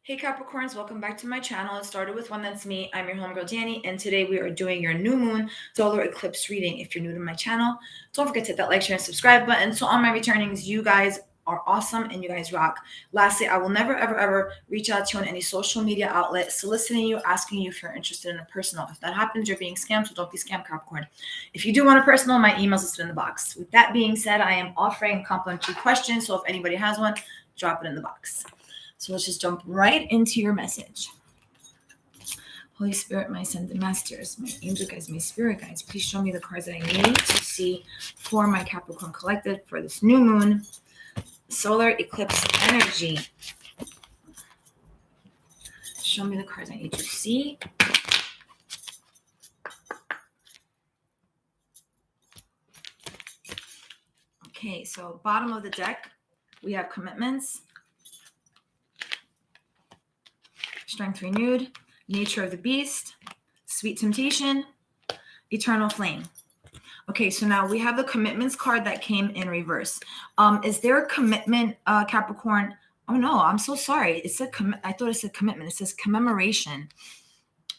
Hey Capricorns, welcome back to my channel. It started with one, that's me. I'm your homegirl Danny, and today we are doing your new moon solar eclipse reading. If you're new to my channel, don't forget to hit that like, share, and subscribe button. So on my returnings, you guys are awesome and you guys rock. Lastly, I will never ever reach out to you on any social media outlet soliciting you, asking you if you're interested in a personal. If that happens, you're being scammed, so don't be scammed, Capricorn. If you do want a personal, my email's listed in the box. With that being said, I am offering complimentary questions, so if anybody has one, drop it in the box. So let's just jump right into your message. Holy Spirit, my ascended masters, my angel guides, my spirit guides, please show me the cards that I need to see for my Capricorn collective for this new moon solar eclipse energy. Show me the cards I need to see. Okay, so bottom of the deck, we have commitments, strength renewed, nature of the beast, sweet temptation, eternal flame. Okay, so now we have the commitments card that came in reverse. Is there a commitment, Capricorn? Oh no, I'm so sorry. It said I thought it said commitment. It says commemoration.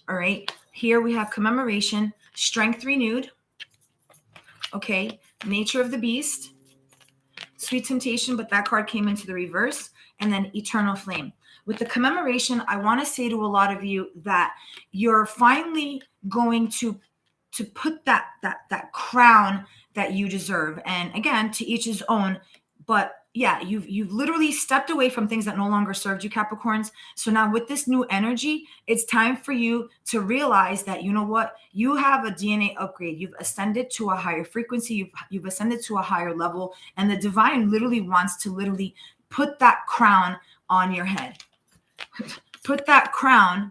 All right, here we have commemoration, strength renewed. Okay, nature of the beast, sweet temptation, but that card came into the reverse, and then eternal flame. With the commemoration, I want to say to a lot of you that you're finally going to put that crown that you deserve. And again, to each his own. But yeah, you've literally stepped away from things that no longer served you, Capricorns. So now with this new energy, it's time for you to realize that, you know what, you have a DNA upgrade. You've ascended to a higher frequency. You've ascended to a higher level. And the divine literally wants to put that crown on your head. Put that crown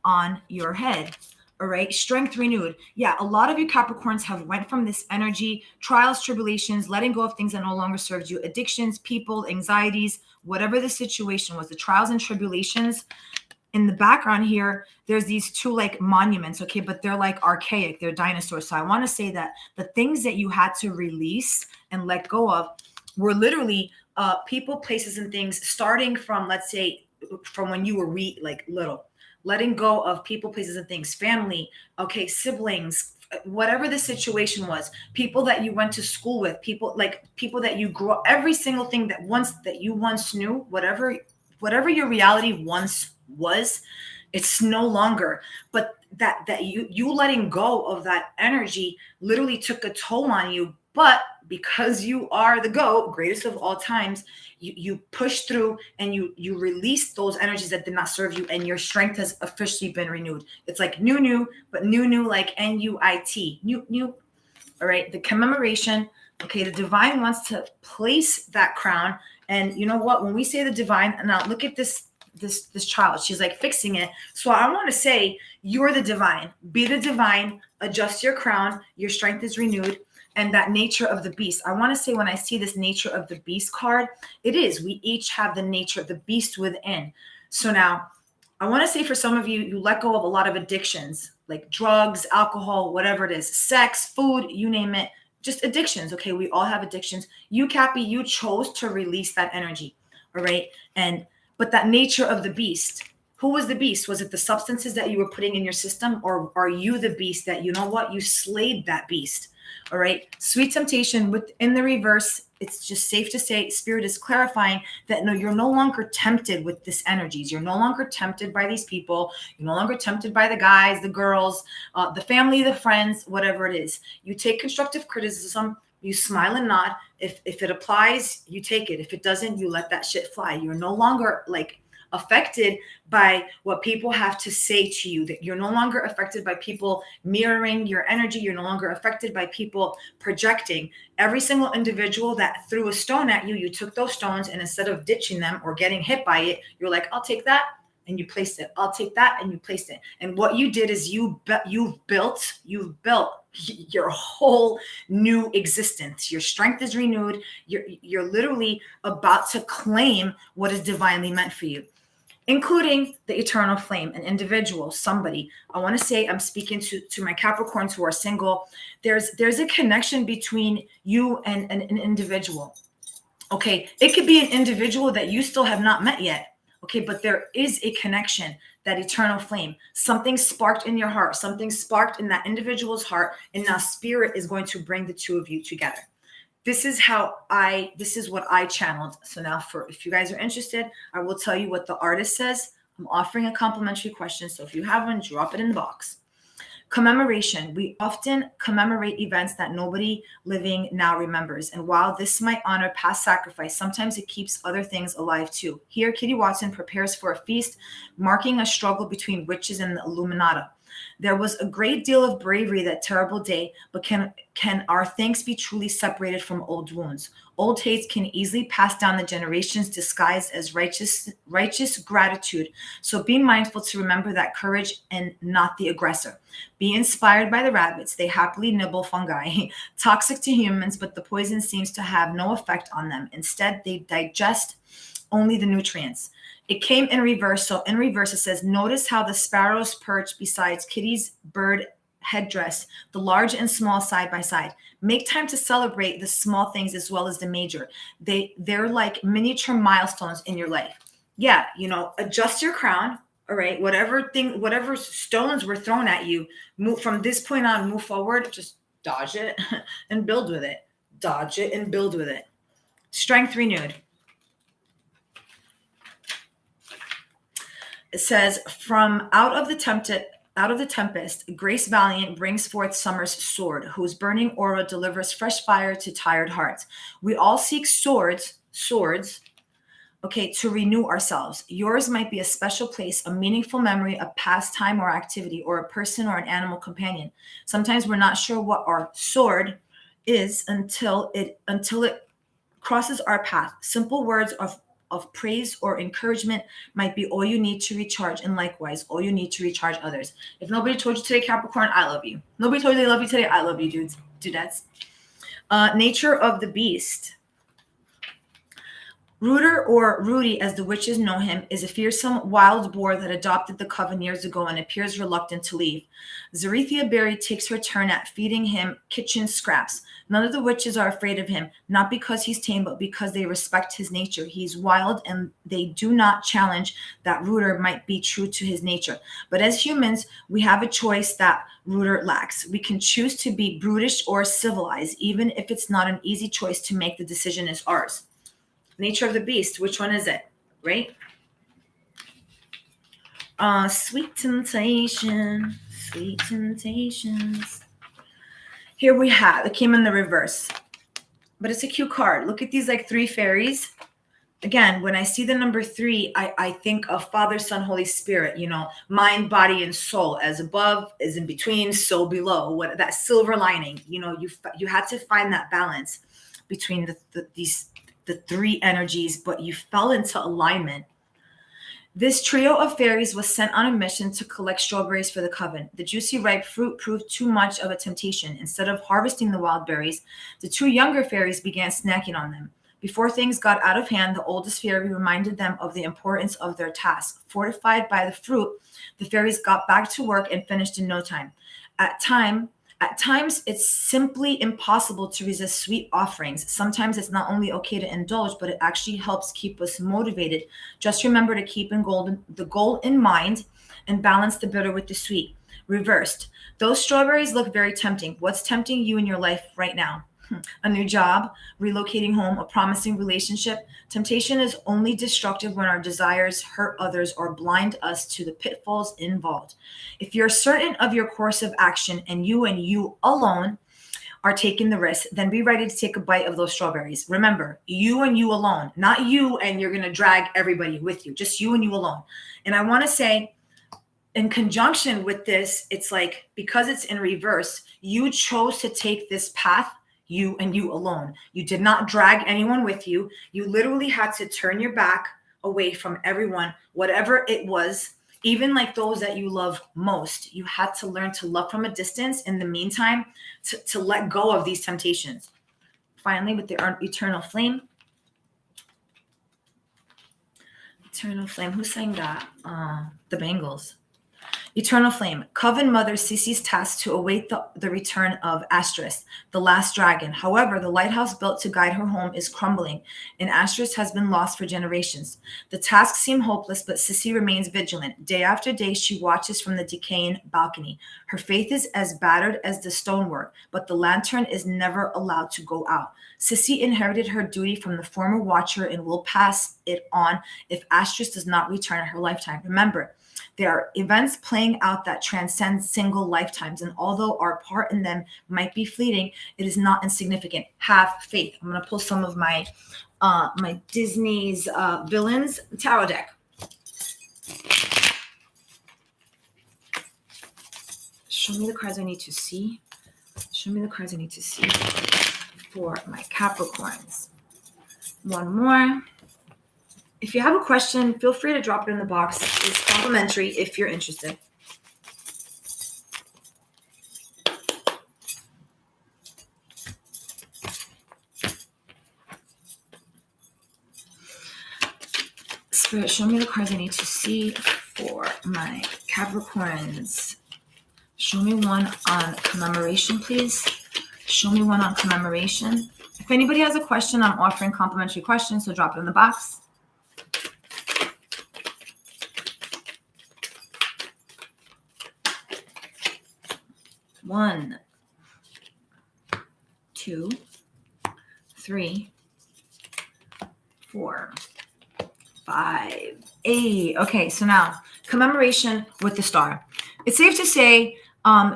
on your head. All right. Strength renewed. Yeah. A lot of you Capricorns have went from this energy, trials, tribulations, letting go of things that no longer served you, addictions, people, anxieties, whatever the situation was, the trials and tribulations. In the background here, there's these two like monuments. Okay. But they're like archaic. They're dinosaurs. So I want to say that the things that you had to release and let go of were literally people, places, and things starting from, let's say, from when you were little, letting go of people, places, and things, family, okay, siblings, whatever the situation was, people that you went to school with, people that you grew up, every single thing that you once knew, whatever your reality once was, it's no longer. But that you letting go of that energy literally took a toll on you. But because you are the GOAT, greatest of all times, you push through and you release those energies that did not serve you, and your strength has officially been renewed. It's like new, but new like NUIT. New. All right. The commemoration. Okay. The divine wants to place that crown. And you know what? When we say the divine, now look at this child. She's like fixing it. So I want to say, you're the divine. Be the divine. Adjust your crown. Your strength is renewed. And that nature of the beast. I want to say, when I see this nature of the beast card, it is, we each have the nature of the beast within. So now I want to say, for some of you, you let go of a lot of addictions, like drugs, alcohol, whatever it is, sex, food, you name it, just addictions. Okay. We all have addictions. You, Cappy, you chose to release that energy. All right. But that nature of the beast, who was the beast? Was it the substances that you were putting in your system? Or are you the beast that, you know what, you slayed that beast? All right. Sweet temptation within the reverse. It's just safe to say Spirit is clarifying that no, you're no longer tempted with this energies. You're no longer tempted by these people. You're no longer tempted by the guys, the girls, the family, the friends, whatever it is. You take constructive criticism. You smile and nod. If it applies, you take it. If it doesn't, you let that shit fly. You're no longer affected by what people have to say to you, that you're no longer affected by people mirroring your energy. You're no longer affected by people projecting. Every single individual that threw a stone at you, you took those stones, and instead of ditching them or getting hit by it, you're like, I'll take that. And you placed it. I'll take that. And you placed it. And what you did is you've built your whole new existence. Your strength is renewed. You're literally about to claim what is divinely meant for you, including the eternal flame, an individual, somebody. I want to say, I'm speaking to my Capricorns who are single. There's a connection between you and an individual. Okay. It could be an individual that you still have not met yet. Okay, but there is a connection, that eternal flame. Something sparked in your heart, something sparked in that individual's heart, and now spirit is going to bring the two of you together. This is what I channeled. So now if you guys are interested, I will tell you what the artist says. I'm offering a complimentary question. So if you have one, drop it in the box. Commemoration. We often commemorate events that nobody living now remembers. And while this might honor past sacrifice, sometimes it keeps other things alive too. Here, Kitty Watson prepares for a feast, marking a struggle between witches and the Illuminata. There was a great deal of bravery that terrible day, but can our thanks be truly separated from old wounds? Old hates can easily pass down the generations disguised as righteous gratitude. So be mindful to remember that courage and not the aggressor. Be inspired by the rabbits. They happily nibble fungi, toxic to humans, but the poison seems to have no effect on them. Instead, they digest only the nutrients. It came in reverse. So in reverse, it says, notice how the sparrows perch besides Kitty's bird headdress, the large and small side by side. Make time to celebrate the small things as well as the major. They're like miniature milestones in your life. Yeah, adjust your crown. All right, whatever stones were thrown at you, move from this point on, move forward, just dodge it and build with it. Dodge it and build with it. Strength renewed. It says, from out of the tempest, Grace Valiant brings forth summer's sword, whose burning aura delivers fresh fire to tired hearts. We all seek swords, okay, to renew ourselves. Yours might be a special place, a meaningful memory, a pastime or activity, or a person or an animal companion. Sometimes we're not sure what our sword is until it crosses our path. Simple words of praise or encouragement might be all you need to recharge, and likewise, all you need to recharge others. If nobody told you today, Capricorn, I love you. Nobody told you they love you today, I love you, dudettes. Nature of the beast. Rooter, or Rudy as the witches know him, is a fearsome wild boar that adopted the coven years ago and appears reluctant to leave. Zarethia Berry takes her turn at feeding him kitchen scraps. None of the witches are afraid of him, not because he's tame, but because they respect his nature. He's wild and they do not challenge that Rooter might be true to his nature. But as humans, we have a choice that Rooter lacks. We can choose to be brutish or civilized, even if it's not an easy choice to make. The decision is ours. Nature of the beast, which one is it? Right? Sweet temptation, sweet temptations. Here we have, it came in the reverse, but it's a cute card. Look at these like three fairies. Again, when I see the number 3, I think of Father, Son, Holy Spirit, mind, body, and soul. As above is in between, so below. What that silver lining, you had to find that balance between the 3 energies, but you fell into alignment. This trio of fairies was sent on a mission to collect strawberries for the coven. The juicy ripe fruit proved too much of a temptation. Instead of harvesting the wild berries, the 2 younger fairies began snacking on them. Before things got out of hand, the oldest fairy reminded them of the importance of their task. Fortified by the fruit, the fairies got back to work and finished in no time. At times, it's simply impossible to resist sweet offerings. Sometimes it's not only okay to indulge, but it actually helps keep us motivated. Just remember to keep the goal in mind and balance the bitter with the sweet. Reversed. Those strawberries look very tempting. What's tempting you in your life right now? A new job, relocating home, a promising relationship. Temptation is only destructive when our desires hurt others or blind us to the pitfalls involved. If you're certain of your course of action and you alone are taking the risk, then be ready to take a bite of those strawberries. Remember, you and you alone, not you and you're going to drag everybody with you, just you and you alone. And I want to say, in conjunction with this, it's like, because it's in reverse, you chose to take this path, you and you alone. You did not drag anyone with you. You literally had to turn your back away from everyone, whatever it was, even like those that you love most. You had to learn to love from a distance in the meantime, to let go of these temptations. Finally, with the eternal flame. Eternal flame. Who sang that? The Bangles. Eternal Flame. Coven Mother Sisi's tasked to await the return of Astrus, the last dragon. However, the lighthouse built to guide her home is crumbling, and Astrus has been lost for generations. The tasks seem hopeless, but Sisi remains vigilant. Day after day, she watches from the decaying balcony. Her faith is as battered as the stonework, but the lantern is never allowed to go out. Sisi inherited her duty from the former watcher and will pass it on if Astrus does not return in her lifetime. Remember, there are events playing out that transcend single lifetimes, and although our part in them might be fleeting, it is not insignificant. Have faith. I'm going to pull some of my my Disney's villains tarot deck. Show me the cards I need to see. Show me the cards I need to see for my Capricorns. One more. If you have a question, feel free to drop it in the box. It's complimentary if you're interested. Spirit, show me the cards I need to see for my Capricorns. Show me one on commemoration, please. Show me one on commemoration. If anybody has a question, I'm offering complimentary questions, so drop it in the box. One, two, three, 4, 5, 8. Okay, so now commemoration with the star. It's safe to say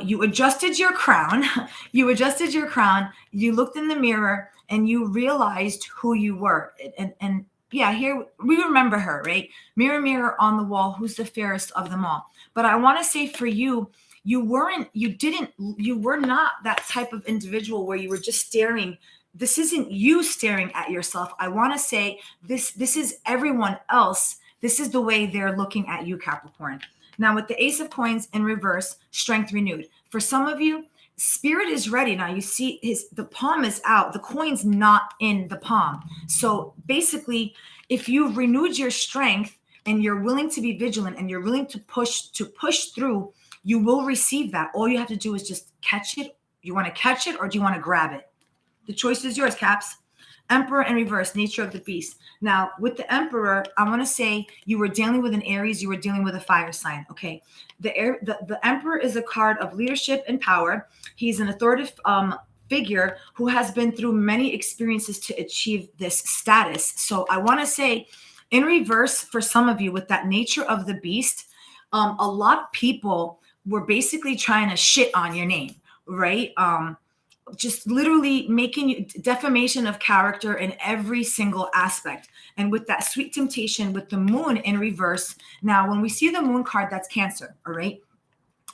you adjusted your crown. You adjusted your crown. You looked in the mirror and you realized who you were. And yeah, here we remember her, right? Mirror, mirror on the wall, who's the fairest of them all? But I want to say for you, you were not that type of individual where you were just staring. This isn't you staring at yourself. I want to say this is everyone else. This is the way they're looking at you, Capricorn. Now with the Ace of Coins in reverse, strength renewed. For some of you, spirit is ready. Now you see the palm is out. The coin's not in the palm. So basically, if you've renewed your strength and you're willing to be vigilant and you're willing to push through, you will receive that. All you have to do is just catch it. You want to catch it or do you want to grab it? The choice is yours, Caps. Emperor in reverse, nature of the beast. Now, with the Emperor, I want to say you were dealing with an Aries, you were dealing with a fire sign, okay? The Emperor is a card of leadership and power. He's an authoritative figure who has been through many experiences to achieve this status. So I want to say in reverse, for some of you, with that nature of the beast, a lot of people were basically trying to shit on your name, right? Just literally making you defamation of character in every single aspect. And with that sweet temptation with the moon in reverse. Now, when we see the moon card, that's Cancer, all right?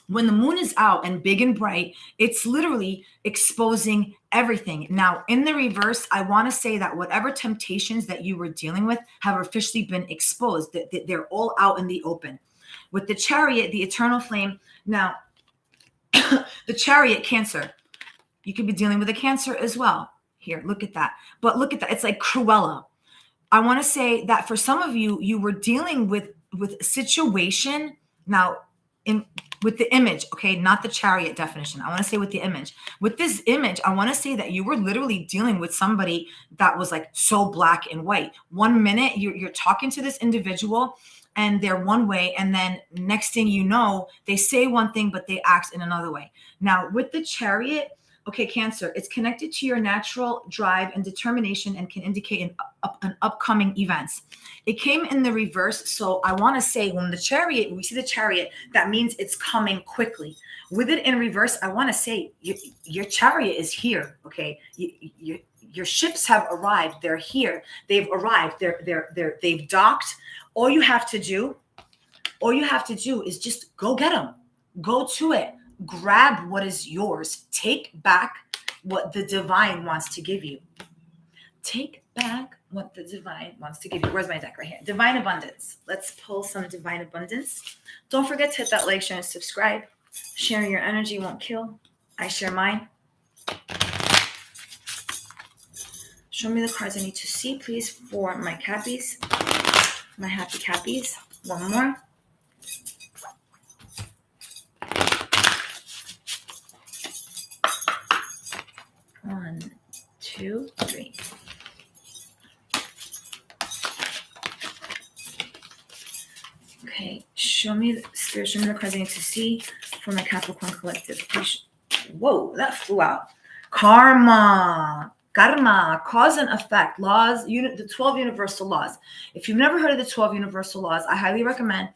When the moon is out and big and bright, it's literally exposing everything. Now, in the reverse, I want to say that whatever temptations that you were dealing with have officially been exposed. They're all out in the open. With the Chariot, the Eternal Flame. Now, the Chariot, Cancer. You could be dealing with a Cancer as well. Here, look at that. But look at that. It's like Cruella. I want to say that for some of you, you were dealing with a situation. Now, with the image, okay, not the Chariot definition. I want to say with the image. With this image, I want to say that you were literally dealing with somebody that was like so black and white. 1 minute, you're talking to this individual and they're one way, and then next thing you know, they say one thing, but they act in another way. Now, with the Chariot, okay, Cancer, it's connected to your natural drive and determination and can indicate an upcoming events. It came in the reverse. So I want to say when we see the Chariot, that means it's coming quickly. With it in reverse, I want to say your Chariot is here, okay? Your ships have arrived. They're here. They've arrived. They've docked. All you have to do is just go get them. Go to it. Grab what is yours. Take back what the divine wants to give you. Take back what the divine wants to give you. Where's my deck? Right here. Divine Abundance. Let's pull some Divine Abundance. Don't forget to hit that like, share, and subscribe. Sharing your energy won't kill. I share mine. Show me the cards I need to see, please, for my Cappies. My happy Cappies. One more. 2, 3. Okay, show me the spirit, show me the cards I need to see for my Capricorn collective. Whoa, that flew out. Karma, cause and effect, laws, the 12 universal laws. If you've never heard of the 12 universal laws, I highly recommend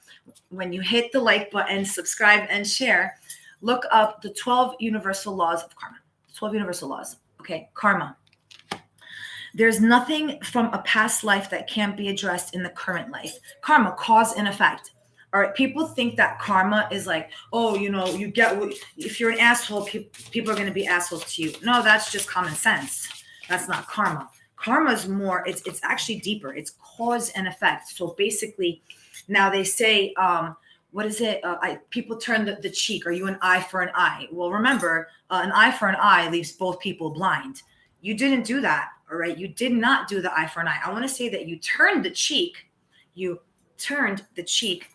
when you hit the like button, subscribe, and share, look up the 12 universal laws of karma. 12 universal laws. Okay, karma. There's nothing from a past life that can't be addressed in the current life. Karma, cause and effect. All right, people think that karma is like, oh, you get what, if you're an asshole, people are going to be assholes to you. No, that's just common sense. That's not karma. Karma is more, it's actually deeper. It's cause and effect. So basically, now they say, what is it? People turn the cheek. Are you an eye for an eye? Well, remember, an eye for an eye leaves both people blind. You didn't do that. All right. You did not do the eye for an eye. I want to say that you turned the cheek. You turned the cheek.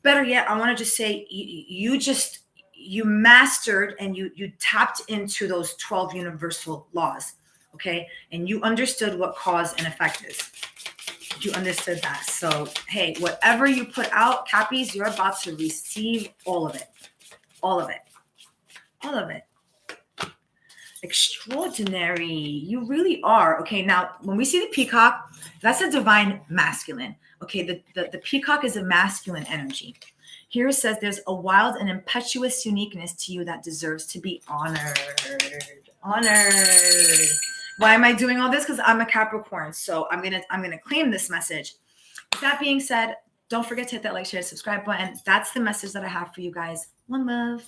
Better yet, I want to just say you mastered and you tapped into those 12 universal laws. Okay. And you understood what cause and effect is. You understood that. So, hey, whatever you put out, Cappies, you're about to receive all of it. All of it. All of it. Extraordinary. You really are. Okay, now when we see the peacock, that's a divine masculine. Okay, the peacock is a masculine energy. Here it says there's a wild and impetuous uniqueness to you that deserves to be honored. Honored. Why am I doing all this? Because I'm a Capricorn. So I'm gonna claim this message. With that being said, don't forget to hit that like, share, subscribe button. That's the message that I have for you guys. One love.